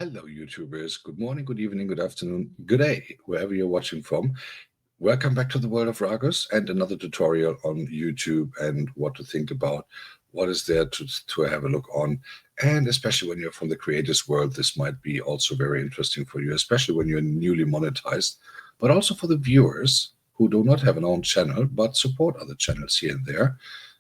Hello, YouTubers. Good morning, good evening, good afternoon, good day, wherever you're watching from. Welcome back to the world of Ragos and another tutorial on YouTube and what to think about, what is there to have a look on. And especially when you're from the creators world, this might be also very interesting for you, especially when you're newly monetized, but also for the viewers who do not have an own channel but support other channels here and there.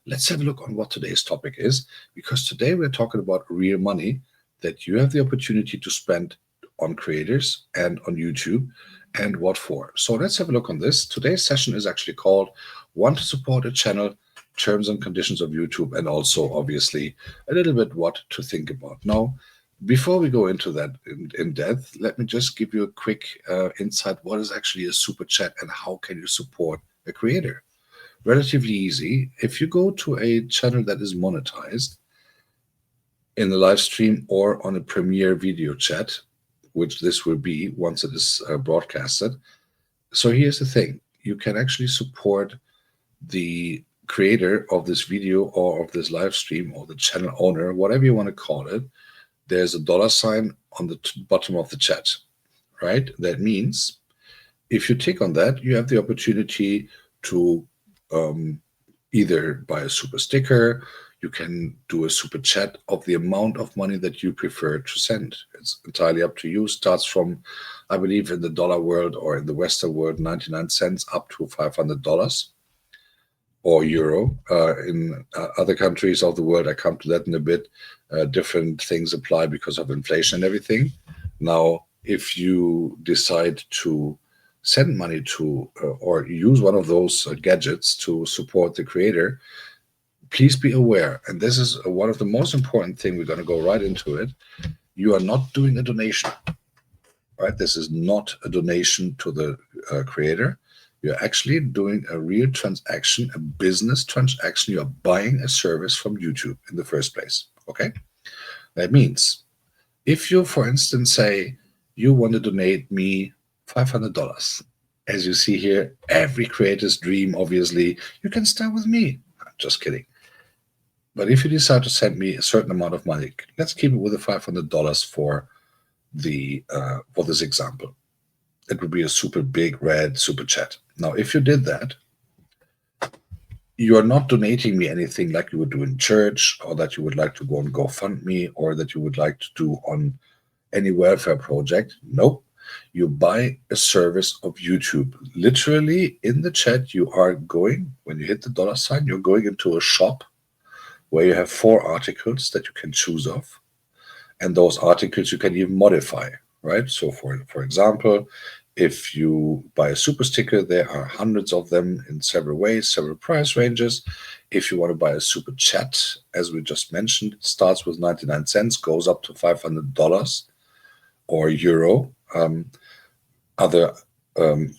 Let's have a look on what today's topic is, because today we're talking about real money that you have the opportunity to spend on creators and on YouTube, and what for. So let's have a look on this. Today's session is actually called Want to Support a Channel, Terms and Conditions of YouTube, and also obviously a little bit what to think about. Now, before we go into that in depth, let me just give you a quick insight. What is actually a super chat and how can you support a creator? Relatively easy. If you go to a channel that is monetized in the live stream or on a premiere video chat, which this will be once it is broadcasted. So here's the thing: you can actually support the creator of this video or of this live stream or the channel owner, whatever you want to call it. There's a dollar sign on the bottom of the chat, right? That means if you tick on that, you have the opportunity to um, either buy a super sticker, you can do a super chat of the amount of money that you prefer to send. It's entirely up to you. Starts from, I believe, in the dollar world or in the Western world, 99 cents up to $500 or euro. In other countries of the world, I come to that in a bit. Different things apply because of inflation and everything. Now, if you decide to send money to or use one of those gadgets to support the creator, please be aware, and this is one of the most important thing. We're going to go right into it. You are not doing a donation, right? This is not a donation to the creator. You're actually doing a real transaction, a business transaction. You're buying a service from YouTube in the first place. Okay, that means if you, for instance, say you want to donate me $500, as you see here, every creator's dream, obviously, you can start with me. I'm just kidding. But if you decide to send me a certain amount of money, let's keep it with the $500 for this example. It would be a super big red super chat. Now, if you did that, you are not donating me anything like you would do in church, or that you would like to go on GoFundMe, or that you would like to do on any welfare project. Nope. You buy a service of YouTube. Literally in the chat, you are going, when you hit the dollar sign, you're going into a shop where you have 4 articles that you can choose of, and those articles you can even modify, right? So for example, if you buy a super sticker, there are hundreds of them in several ways, several price ranges. If you want to buy a super chat, as we just mentioned, it starts with 99 cents, goes up to $500 or euro. Other um,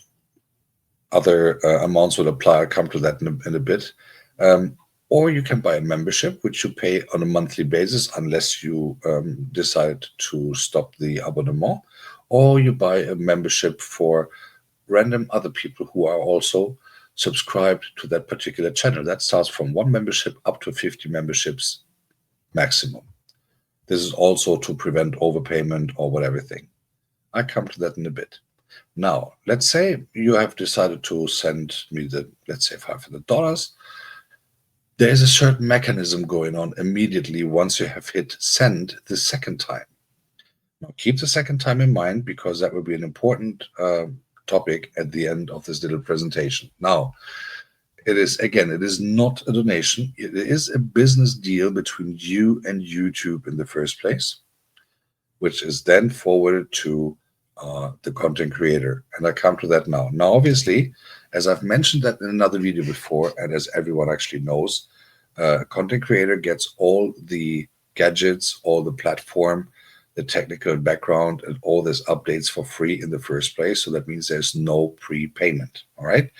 other amounts will apply. I'll come to that in a bit. Um, or you can buy a membership, which you pay on a monthly basis, unless you decide to stop the abonnement. Or you buy a membership for random other people who are also subscribed to that particular channel. That starts from 1 membership up to 50 memberships maximum. This is also to prevent overpayment or whatever thing. I come to that in a bit. Now, let's say you have decided to send me let's say $500. There is a certain mechanism going on immediately once you have hit send the second time. Now, keep the second time in mind, because that will be an important topic at the end of this little presentation. Now, it is not a donation. It is a business deal between you and YouTube in the first place, which is then forwarded to the content creator. And I come to that now. Now, obviously, as I've mentioned that in another video before, and as everyone actually knows, a content creator gets all the gadgets, all the platform, the technical background, and all these updates for free in the first place. So that means there's no prepayment. All right.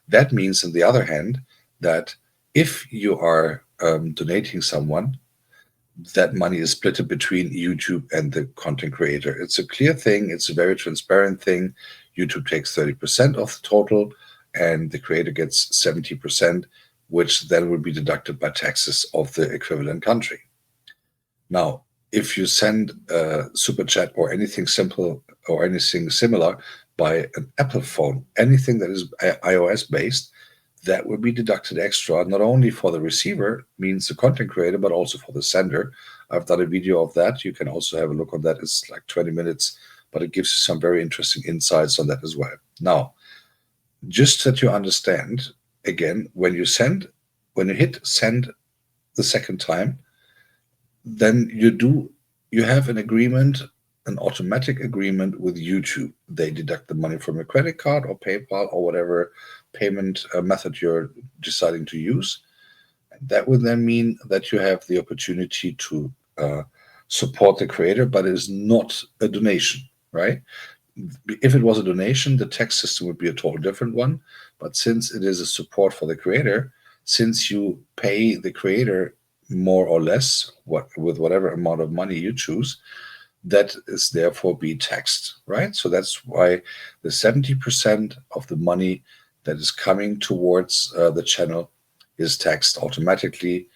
That means, on the other hand, that if you are donating someone, that money is split between YouTube and the content creator. It's a clear thing. It's a very transparent thing. YouTube takes 30% of the total, and the creator gets 70%, which then will be deducted by taxes of the equivalent country. Now, if you send a super chat or anything simple or anything similar by an Apple phone, anything that is iOS based, that will be deducted extra, not only for the receiver, means the content creator, but also for the sender. I've done a video of that. You can also have a look on that. It's like 20 minutes, but it gives you some very interesting insights on that as well. Now, just that you understand, again, when you hit send the second time, then you have an agreement, an automatic agreement with YouTube. They deduct the money from your credit card or PayPal or whatever payment method you're deciding to use. That would then mean that you have the opportunity to support the creator, but it is not a donation, right? If it was a donation, the tax system would be a total different one. But since it is a support for the creator, since you pay the creator more or less with whatever amount of money you choose, that is therefore be taxed, right? So that's why the 70% of the money that is coming towards the channel is taxed automatically,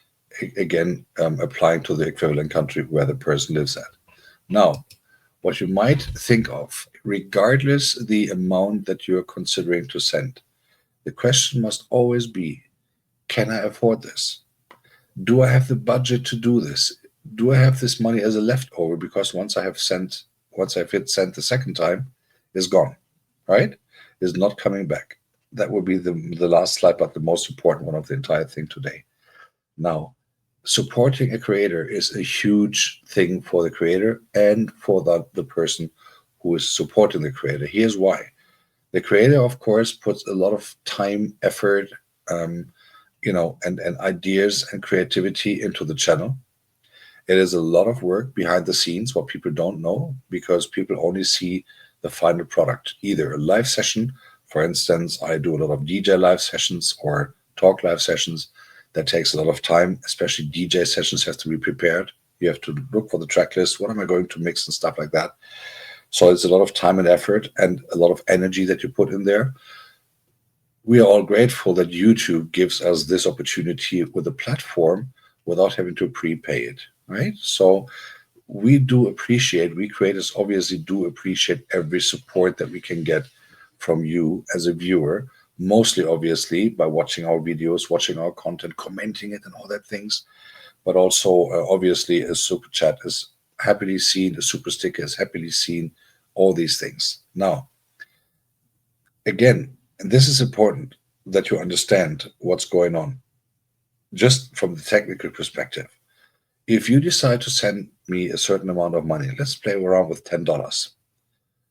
again, applying to the equivalent country where the person lives at. Now, what you might think of, regardless the amount that you're considering to send, the question must always be, can I afford this? Do I have the budget to do this? Do I have this money as a leftover? Because once I've hit send the second time, it's gone, right? It's not coming back. That will be the last slide, but the most important one of the entire thing today. Now, supporting a creator is a huge thing for the creator and for the person who is supporting the creator. Here's why. The creator, of course, puts a lot of time, effort, and ideas and creativity into the channel. It is a lot of work behind the scenes, what people don't know, because people only see the final product, either a live session. For instance, I do a lot of DJ live sessions or talk live sessions. That takes a lot of time, especially DJ sessions have to be prepared. You have to look for the track list. What am I going to mix and stuff like that? So it's a lot of time and effort and a lot of energy that you put in there. We are all grateful that YouTube gives us this opportunity with a platform without having to prepay it, right? So we creators obviously do appreciate every support that we can get from you as a viewer, mostly obviously by watching our videos, watching our content, commenting it and all that things. But also obviously a super chat is happily seen, a super sticker is happily seen, all these things. Now, again, and this is important that you understand what's going on, just from the technical perspective. If you decide to send me a certain amount of money, let's play around with $10.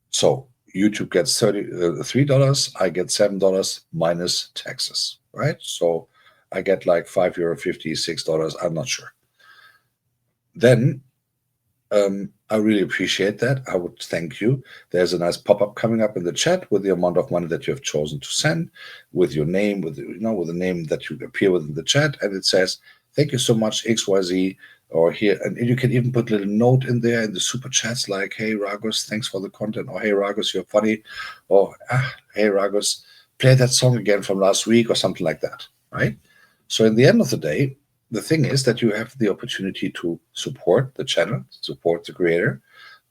So YouTube gets $3, I get $7 minus taxes, right? So I get like €5.50, $6, I'm not sure. Then I really appreciate that. I would thank you. There's a nice pop-up coming up in the chat with the amount of money that you have chosen to send, with your name, with the name that you appear within the chat, and it says, "Thank you so much, XYZ," or here, and you can even put a little note in there in the super chats like, "Hey Ragos, thanks for the content," or "Hey Ragos, you're funny," or "Hey Ragos, play that song again from last week," or something like that, right? So in the end of the day, the thing is that you have the opportunity to support the channel, support the creator,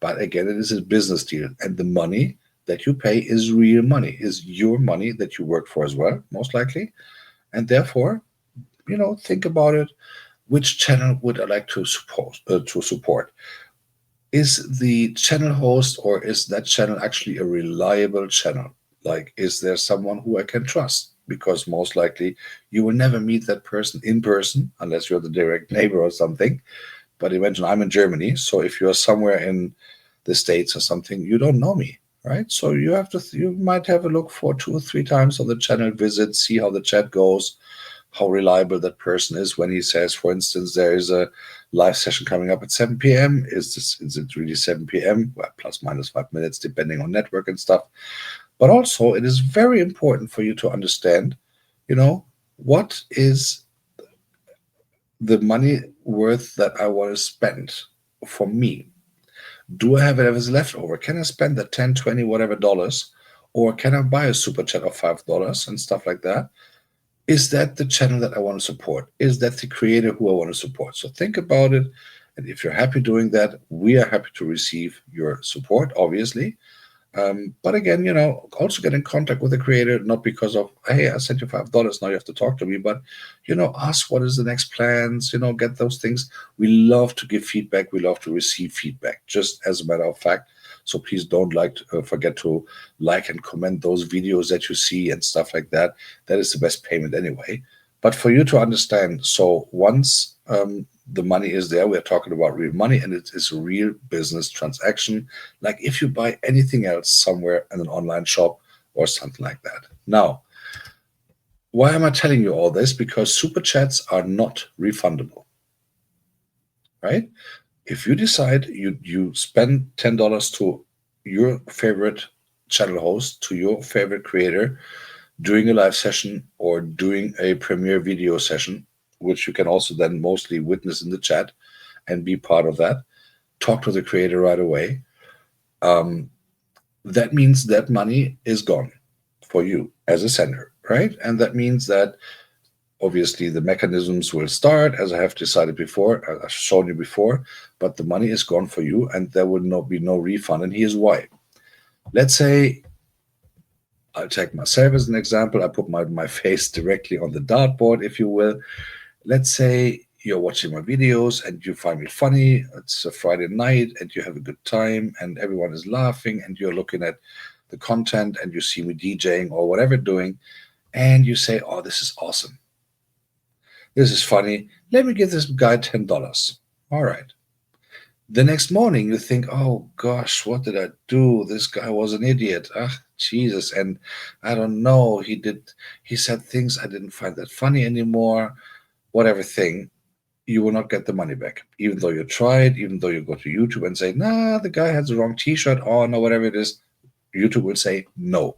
but again, it is a business deal, and the money that you pay is real money, is your money that you work for as well, most likely, and therefore, think about it. Which channel would I like to support? Is the channel host or is that channel actually a reliable channel? Like, is there someone who I can trust? Because most likely you will never meet that person in person unless you're the direct neighbor or something. But imagine I'm in Germany, so if you're somewhere in the States or something, you don't know me, right? So you might have a look for 2 or 3 times on the channel, visit, see how the chat goes, how reliable that person is when he says, for instance, there is a live session coming up at 7 p.m. Is it really 7 p.m.? Well, plus minus 5 minutes, depending on network and stuff. But also, it is very important for you to understand, what is the money worth that I want to spend for me? Do I have it as leftover? Can I spend the 10, 20, whatever dollars? Or can I buy a super chat of $5 and stuff like that? Is that the channel that I want to support? Is that the creator who I want to support? So think about it And if you're happy doing that, we are happy to receive your support, obviously. But again, also get in contact with the creator, not because of, hey, I sent you $5, now you have to talk to me, but, ask what is the next plans, get those things. We love to give feedback. We love to receive feedback, just as a matter of fact. So please don't forget to like and comment those videos that you see and stuff like that. That is the best payment anyway. But for you to understand, so once the money is there, we're talking about real money, and it is a real business transaction, like if you buy anything else somewhere in an online shop or something like that. Now, why am I telling you all this? Because super chats are not refundable, right? If you decide you spend $10 to your favorite channel host, to your favorite creator, doing a live session or doing a premiere video session, which you can also then mostly witness in the chat and be part of that, talk to the creator right away. That means that money is gone for you as a sender, right? And that means that obviously the mechanisms will start, as I have decided before, I've shown you before, but the money is gone for you and there will not be no refund. And here's why. Let's say I'll take myself as an example. I put my face directly on the dartboard, if you will. Let's say you're watching my videos and you find me funny. It's a Friday night and you have a good time and everyone is laughing and you're looking at the content and you see me DJing or whatever doing, and you say, oh, this is awesome. This is funny. Let me give this guy $10. All right. The next morning you think, oh gosh, what did I do? This guy was an idiot. Ah, Jesus. And I don't know. He said things I didn't find that funny anymore. Whatever thing, you will not get the money back. Even though you tried, even though you go to YouTube and say, nah, the guy has the wrong t-shirt on or whatever it is, YouTube will say no.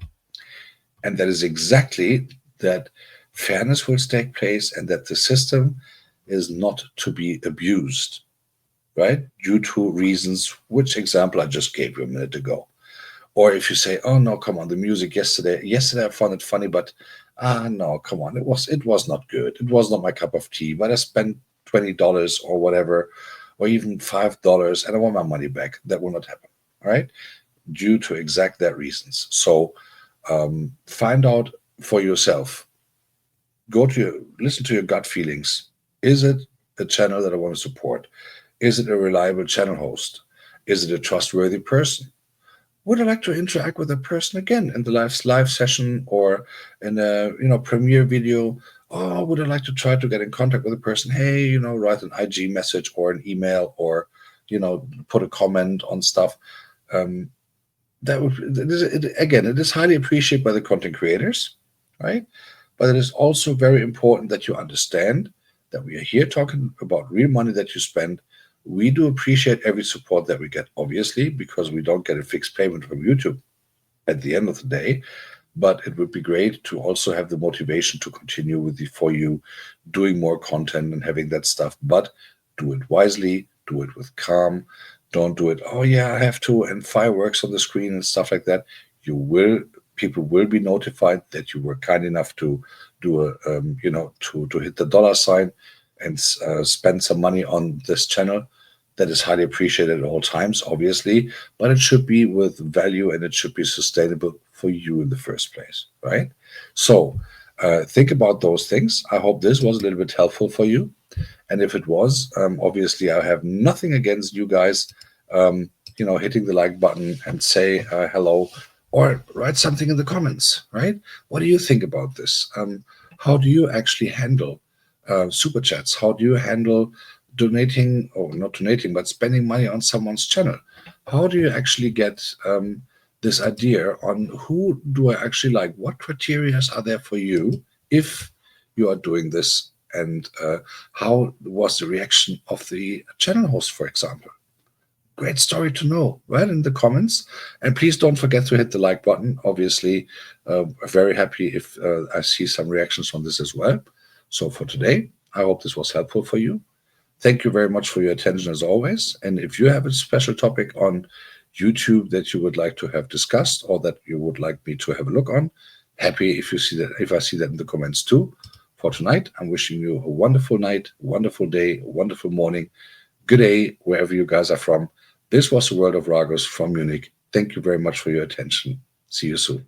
And that is exactly that fairness will take place and that the system is not to be abused, right? Due to reasons, which example I just gave you a minute ago. Or if you say, oh no, come on, the music yesterday I found it funny, but no, come on, it was not good. It was not my cup of tea, but I spent $20 or whatever, or even $5, and I want my money back. That will not happen. All right. Due to exact that reasons. So find out for yourself. Listen to your gut feelings. Is it a channel that I want to support? Is it a reliable channel host? Is it a trustworthy person? Would I like to interact with a person again in the live session or in a premiere video? Or would I like to try to get in contact with a person? Hey, write an IG message or an email or put a comment on stuff. It is highly appreciated by the content creators, right? But it is also very important that you understand that we are here talking about real money that you spend. We do appreciate every support that we get, obviously, because we don't get a fixed payment from YouTube at the end of the day. But it would be great to also have the motivation to continue for you doing more content and having that stuff. But do it wisely, do it with calm. Don't do it, oh yeah, I have to, and fireworks on the screen and stuff like that. People will be notified that you were kind enough to do to hit the dollar sign and spend some money on this channel. That is highly appreciated at all times, obviously, but it should be with value and it should be sustainable for you in the first place, right? So think about those things. I hope this was a little bit helpful for you. And if it was, obviously, I have nothing against you guys, hitting the like button and say hello or write something in the comments, right? What do you think about this? How do you actually handle super chats? How do you handle donating, or not donating, but spending money on someone's channel? How do you actually get this idea on who do I actually like? What criteria are there for you if you are doing this? And how was the reaction of the channel host, for example? Great story to know, right, in the comments. And please don't forget to hit the like button. Obviously, very happy if I see some reactions on this as well. So for today, I hope this was helpful for you. Thank you very much for your attention as always. And if you have a special topic on YouTube that you would like to have discussed or that you would like me to have a look on, happy if I see that in the comments too. For tonight, I'm wishing you a wonderful night, wonderful day, wonderful morning. good day, wherever you guys are from. This was the World of Ragos from Munich. Thank you very much for your attention. See you soon.